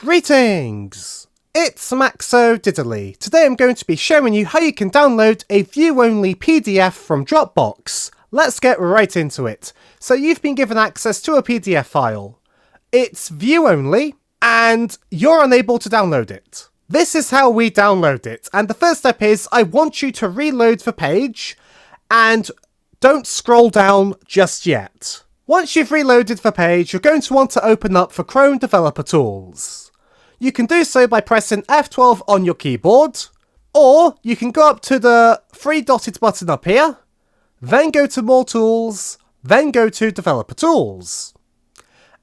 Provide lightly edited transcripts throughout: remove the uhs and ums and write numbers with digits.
Greetings! It's Maxo Diddly. Today I'm going to be showing you how you can download a view-only PDF from Dropbox. Let's get right into it. So you've been given access to a PDF file. It's view-only, and you're unable to download it. This is how we download it, and the first step is I want you to reload the page, and don't scroll down just yet. Once you've reloaded the page, you're going to want to open up the Chrome Developer Tools. You can do so by pressing F12 on your keyboard, or you can go up to the three dotted button up here, then go to More Tools, then go to Developer Tools.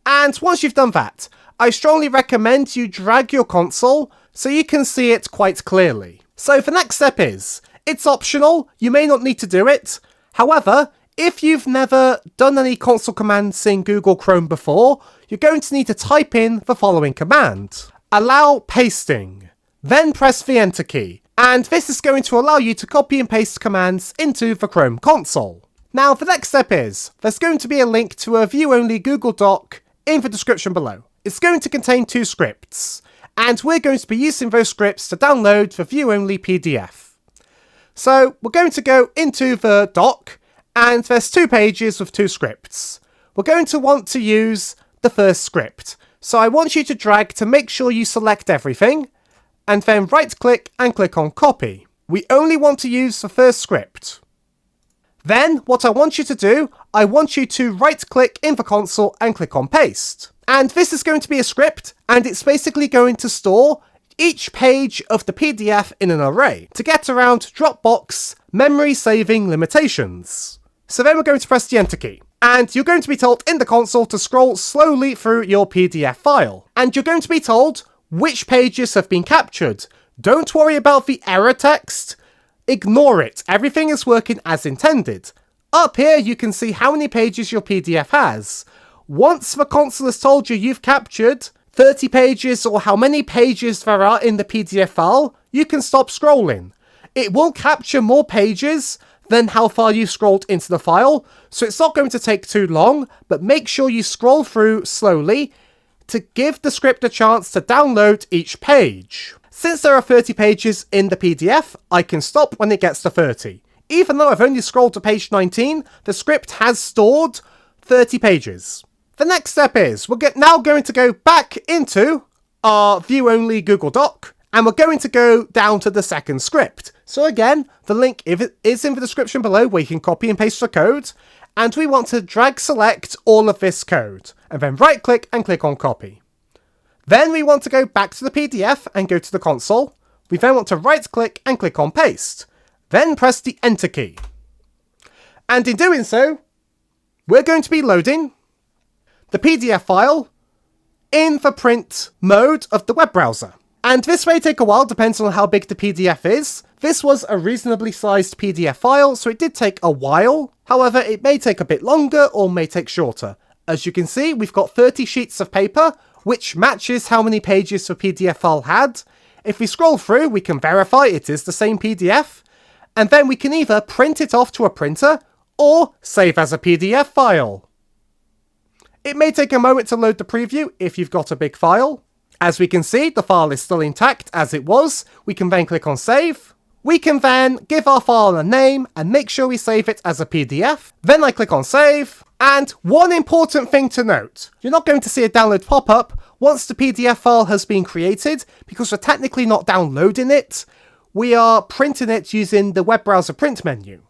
And once you've done that, I strongly recommend you drag your console so you can see it quite clearly. So the next step is, it's optional, you may not need to do it. However, if you've never done any console commands in Google Chrome before, you're going to need to type in the following command. Allow pasting. Then press the Enter key. And this is going to allow you to copy and paste commands into the Chrome console. Now the next step is, there's going to be a link to a view-only Google Doc in the description below. It's going to contain two scripts, and we're going to be using those scripts to download the view-only PDF. So we're going to go into the doc, and there's 2 pages with 2 scripts. We're going to want to use the first script. So I want you to drag to make sure you select everything, and then right click and click on copy. We only want to use the first script. Then what I want you to do, I want you to right click in the console and click on paste. And this is going to be a script, and it's basically going to store each page of the PDF in an array to get around Dropbox memory saving limitations. So then we're going to press the Enter key. And you're going to be told in the console to scroll slowly through your PDF file. And you're going to be told which pages have been captured. Don't worry about the error text. Ignore it. Everything is working as intended. Up here you can see how many pages your PDF has. Once the console has told you you've captured 30 pages or how many pages there are in the PDF file, you can stop scrolling. It will capture more pages than how far you've scrolled into the file, so it's not going to take too long, but make sure you scroll through slowly to give the script a chance to download each page. Since there are 30 pages in the PDF, I can stop when it gets to 30. Even though I've only scrolled to page 19, the script has stored 30 pages. The next step is, we're now going to go back into our view-only Google Doc, and we're going to go down to the second script. So again, the link is in the description below where you can copy and paste the code, and we want to drag select all of this code, and then right click and click on copy. Then we want to go back to the PDF and go to the console. We then want to right click and click on paste. Then press the Enter key. And in doing so, we're going to be loading the PDF file in the print mode of the web browser. And this may take a while, depending on how big the PDF is. This was a reasonably sized PDF file, so it did take a while. However, it may take a bit longer or may take shorter. As you can see, we've got 30 sheets of paper, which matches how many pages the PDF file had. If we scroll through, we can verify it is the same PDF, and then we can either print it off to a printer or save as a PDF file. It may take a moment to load the preview if you've got a big file. As we can see, the file is still intact as it was. We can then click on save. We can then give our file a name and make sure we save it as a PDF. Then I click on save. And one important thing to note, you're not going to see a download pop-up once the PDF file has been created, because we're technically not downloading it. We are printing it using the web browser print menu.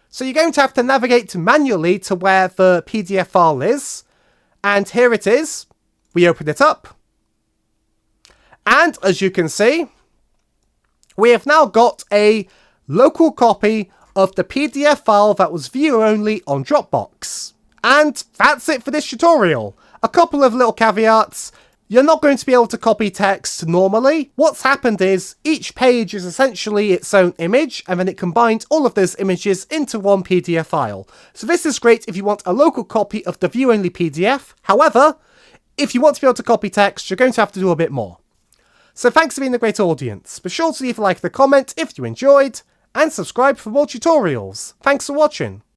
So you're going to have to navigate manually to where the PDF file is. And here it is. We open it up. And as you can see, we have now got a local copy of the PDF file that was view-only on Dropbox. And that's it for this tutorial. A couple of little caveats. You're not going to be able to copy text normally. What's happened is each page is essentially its own image, and then it combines all of those images into one PDF file. So this is great if you want a local copy of the view-only PDF. However, if you want to be able to copy text, you're going to have to do a bit more. So thanks for being a great audience. Be sure to leave a like and a comment if you enjoyed, and subscribe for more tutorials. Thanks for watching.